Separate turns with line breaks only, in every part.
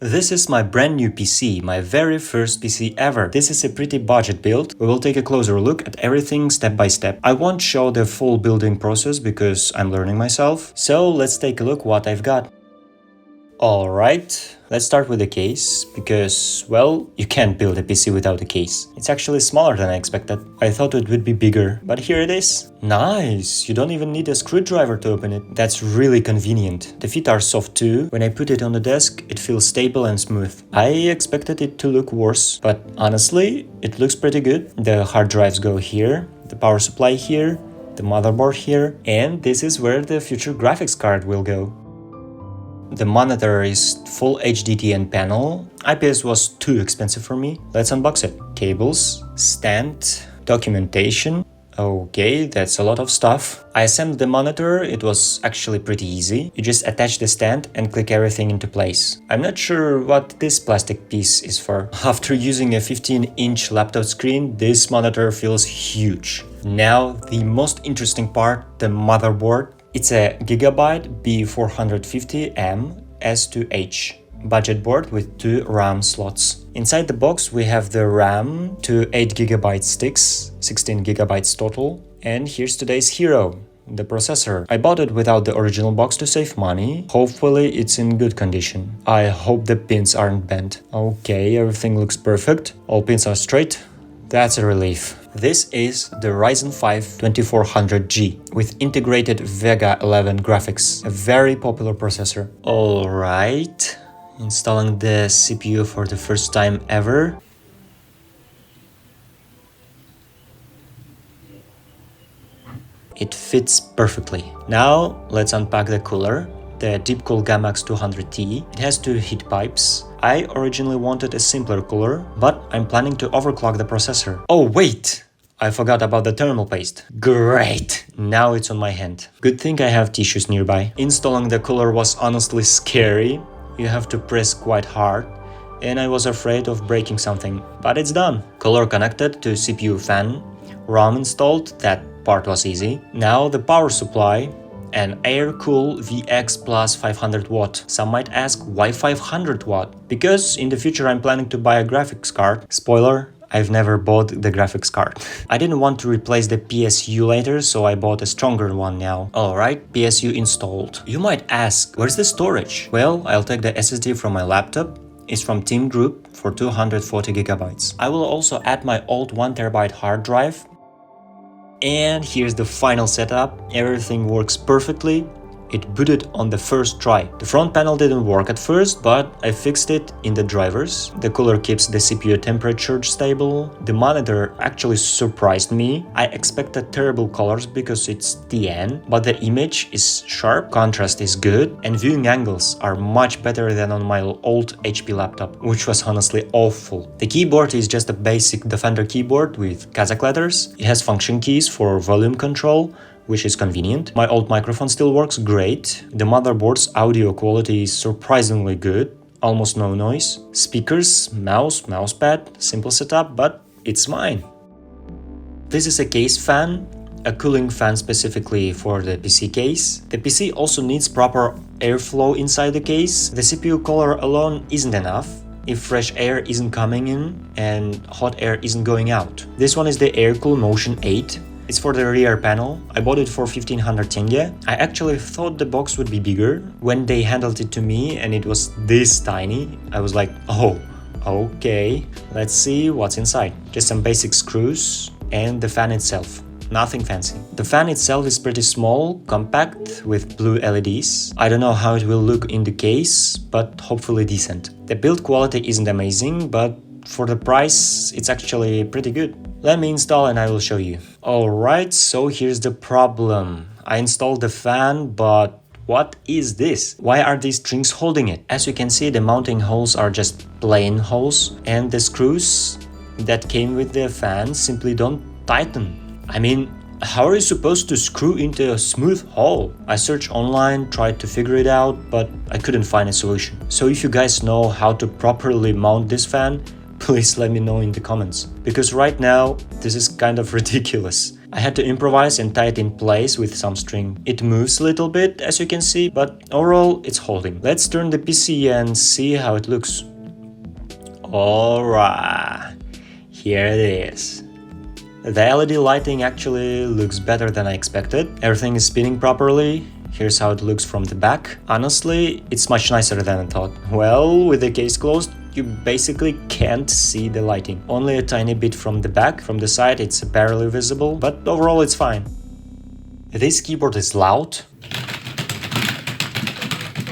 This is my brand new PC, my very first PC ever. This is a pretty budget build. We will take a closer look at everything step by step. I won't show the full building process because I'm learning myself. So let's take a look what I've got. Alright, let's start with the case, because, well, you can't build a PC without a case. It's actually smaller than I expected. I thought it would be bigger, but here it is. Nice! You don't even need a screwdriver to open it. That's really convenient. The feet are soft too. When I put it on the desk, it feels stable and smooth. I expected it to look worse, but honestly, it looks pretty good. The hard drives go here, the power supply here, the motherboard here, and this is where the future graphics card will go. The monitor is full HDTN panel. IPS was too expensive for me. Let's unbox it. Cables, stand, documentation. Okay, that's a lot of stuff. I assembled the monitor. It was actually pretty easy. You just attach the stand and click everything into place. I'm not sure what this plastic piece is for. After using a 15-inch laptop screen, this monitor feels huge. Now, the most interesting part, the motherboard. It's a Gigabyte B450M S2H budget board with 2 RAM slots. Inside the box we have the RAM, 2 8GB sticks, 16GB total, and here's today's hero, the processor. I bought it without the original box to save money. Hopefully it's in good condition. I hope the pins aren't bent. Okay, everything looks perfect. All pins are straight. That's a relief. This is the Ryzen 5 2400G with integrated Vega 11 graphics, a very popular processor. Alright, installing the CPU for the first time ever. It fits perfectly. Now let's unpack the cooler. The DeepCool Gammaxx 200T. It has 2 heat pipes. I originally wanted a simpler cooler, but I'm planning to overclock the processor. Oh wait! I forgot about the thermal paste. Great! Now it's on my hand. Good thing I have tissues nearby. Installing the cooler was honestly scary. You have to press quite hard, and I was afraid of breaking something. But it's done. Cooler connected to CPU fan. ROM installed, that part was easy. Now the power supply. An AeroCool VX plus 500 watt. Some might ask, why 500 watt? Because in the future I'm planning to buy a graphics card. Spoiler, I've never bought the graphics card. I didn't want to replace the PSU later, so I bought a stronger one now. Alright, PSU installed. You might ask, where's the storage? Well, I'll take the SSD from my laptop. It's from Team Group for 240GB. I will also add my old 1TB hard drive. And here's the final setup. Everything works perfectly. It booted on the first try. The front panel didn't work at first, but I fixed it in the drivers. The cooler keeps the CPU temperature stable. The monitor actually surprised me. I expected terrible colors because it's TN, but the image is sharp, contrast is good, and viewing angles are much better than on my old HP laptop, which was honestly awful. The keyboard is just a basic Defender keyboard with Kazakh letters. It has function keys for volume control, which is convenient. My old microphone still works great. The motherboard's audio quality is surprisingly good, almost no noise. Speakers, mouse, mousepad, simple setup, but it's mine. This is a case fan, a cooling fan specifically for the PC case. The PC also needs proper airflow inside the case. The CPU cooler alone isn't enough if fresh air isn't coming in and hot air isn't going out. This one is the AeroCool Motion 8. It's for the rear panel. I bought it for 1500 tenge. I actually thought the box would be bigger. When they handed it to me and it was this tiny, I was like, oh, okay. Let's see what's inside. Just some basic screws and the fan itself. Nothing fancy. The fan itself is pretty small, compact, with blue LEDs. I don't know how it will look in the case, but hopefully decent. The build quality isn't amazing, but for the price, it's actually pretty good. Let me install and I will show you. Alright, so here's the problem. I installed the fan, but what is this? Why are these strings holding it? As you can see, the mounting holes are just plain holes, and the screws that came with the fan simply don't tighten. I mean, how are you supposed to screw into a smooth hole? I searched online, tried to figure it out, but I couldn't find a solution. So if you guys know how to properly mount this fan, please let me know in the comments. Because right now, this is kind of ridiculous. I had to improvise and tie it in place with some string. It moves a little bit, as you can see, but overall it's holding. Let's turn the PC and see how it looks. Alright, here it is. The LED lighting actually looks better than I expected. Everything is spinning properly. Here's how it looks from the back. Honestly, it's much nicer than I thought. Well, with the case closed, you basically can't see the lighting. Only a tiny bit from the back. From the side, it's barely visible, but overall it's fine. This keyboard is loud.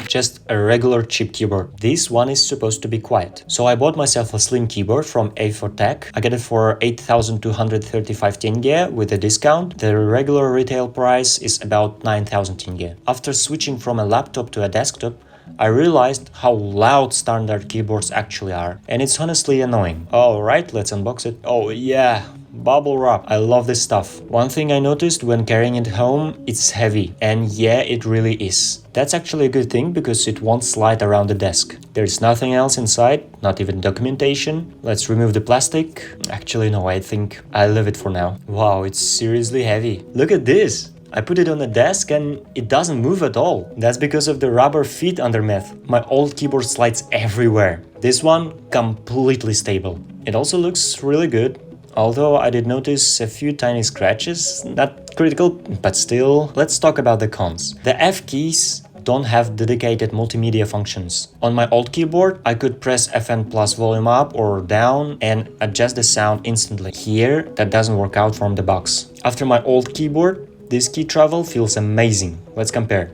Just a regular cheap keyboard. This one is supposed to be quiet. So I bought myself a slim keyboard from A4Tech. I get it for 8,235 tenge with a discount. The regular retail price is about 9,000 tenge. After switching from a laptop to a desktop, I realized how loud standard keyboards actually are, and it's honestly annoying. Alright, let's unbox it. Oh yeah, bubble wrap. I love this stuff. One thing I noticed when carrying it home, it's heavy, and yeah, it really is. That's actually a good thing because it won't slide around the desk. There's nothing else inside, not even documentation. Let's remove the plastic. Actually no, I think I'll leave it for now. Wow, it's seriously heavy. Look at this! I put it on the desk and it doesn't move at all. That's because of the rubber feet underneath. My old keyboard slides everywhere. This one, completely stable. It also looks really good, although I did notice a few tiny scratches. Not critical, but still. Let's talk about the cons. The F keys don't have dedicated multimedia functions. On my old keyboard, I could press FN plus volume up or down and adjust the sound instantly. Here, that doesn't work out from the box. After my old keyboard, this key travel feels amazing. Let's compare.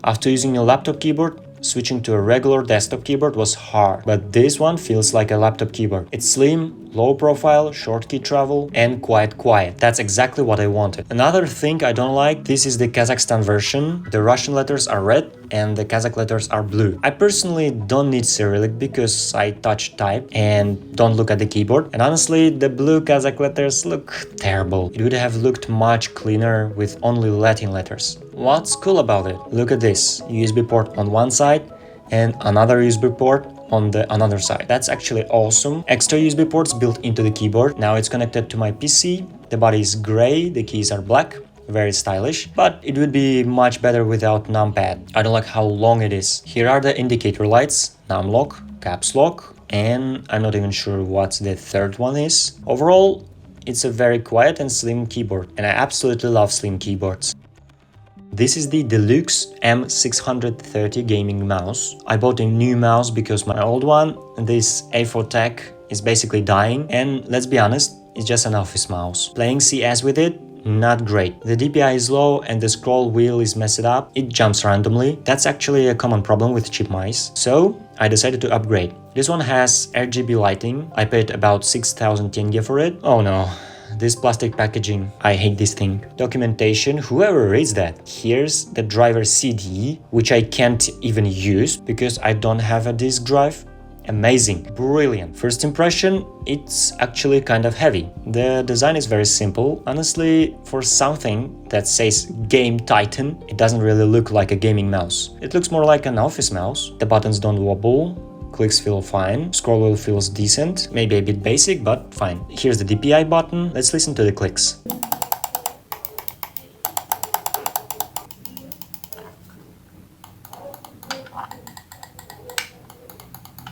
After using a laptop keyboard, switching to a regular desktop keyboard was hard, but this one feels like a laptop keyboard. It's slim, low profile, short key travel, and quite quiet. That's exactly what I wanted. Another thing I don't like, this is the Kazakhstan version. The Russian letters are red and the Kazakh letters are blue. I personally don't need Cyrillic because I touch type and don't look at the keyboard. And honestly, the blue Kazakh letters look terrible. It would have looked much cleaner with only Latin letters. What's cool about it? Look at this. USB port on one side and another USB port on the another side. That's actually awesome. Extra USB ports built into the keyboard. Now it's connected to my PC. The body is gray, the keys are black. Very stylish, but it would be much better without numpad. I don't like how long it is. Here are the indicator lights, numlock, caps lock, and I'm not even sure what the third one is. Overall, it's a very quiet and slim keyboard, and I absolutely love slim keyboards. This is the Delux M630 gaming mouse. I bought a new mouse because my old one, this A4Tech, is basically dying, and let's be honest, it's just an office mouse. Playing CS with it, not great. The DPI is low and the scroll wheel is messed up. It jumps randomly. That's actually a common problem with cheap mice. So I decided to upgrade. This one has RGB lighting. I paid about 6,000 tenge for it. Oh no. This plastic packaging, I hate this thing. Documentation, whoever reads that. Here's the driver CD, which I can't even use because I don't have a disk drive. Amazing, brilliant. First impression, it's actually kind of heavy. The design is very simple. Honestly, for something that says Game Titan, it doesn't really look like a gaming mouse. It looks more like an office mouse. The buttons don't wobble. Clicks feel fine, scroll wheel feels decent, maybe a bit basic, but fine. Here's the DPI button, let's listen to the clicks.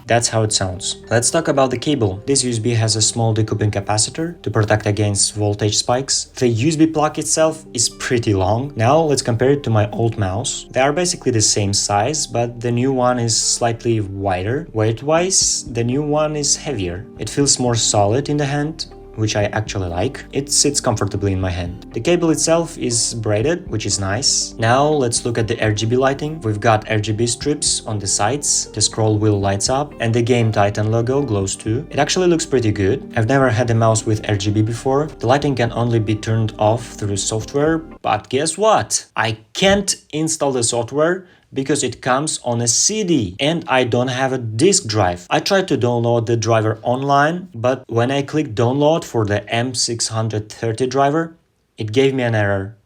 That's how it sounds. Let's talk about the cable. This USB has a small decoupling capacitor to protect against voltage spikes. The USB plug itself is pretty long. Now let's compare it to my old mouse. They are basically the same size, but the new one is slightly wider. Weight-wise, the new one is heavier. It feels more solid in the hand, which I actually like. It sits comfortably in my hand. The cable itself is braided, which is nice. Now let's look at the RGB lighting. We've got RGB strips on the sides, the scroll wheel lights up, and the Game Titan logo glows too. It actually looks pretty good. I've never had a mouse with RGB before. The lighting can only be turned off through software, but guess what? I can't install the software because it comes on a CD and I don't have a disk drive. I tried to download the driver online, but when I clicked download for the M630 driver, it gave me an error.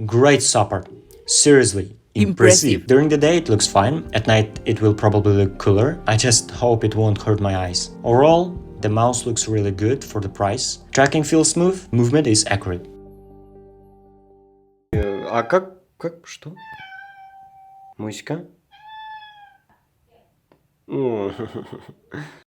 Great support. Seriously. Impressive. During the day it looks fine, at night it will probably look cooler. I just hope it won't hurt my eyes. Overall, The mouse looks really good for the price. Tracking feels smooth, movement is accurate.
А как, что? Муська?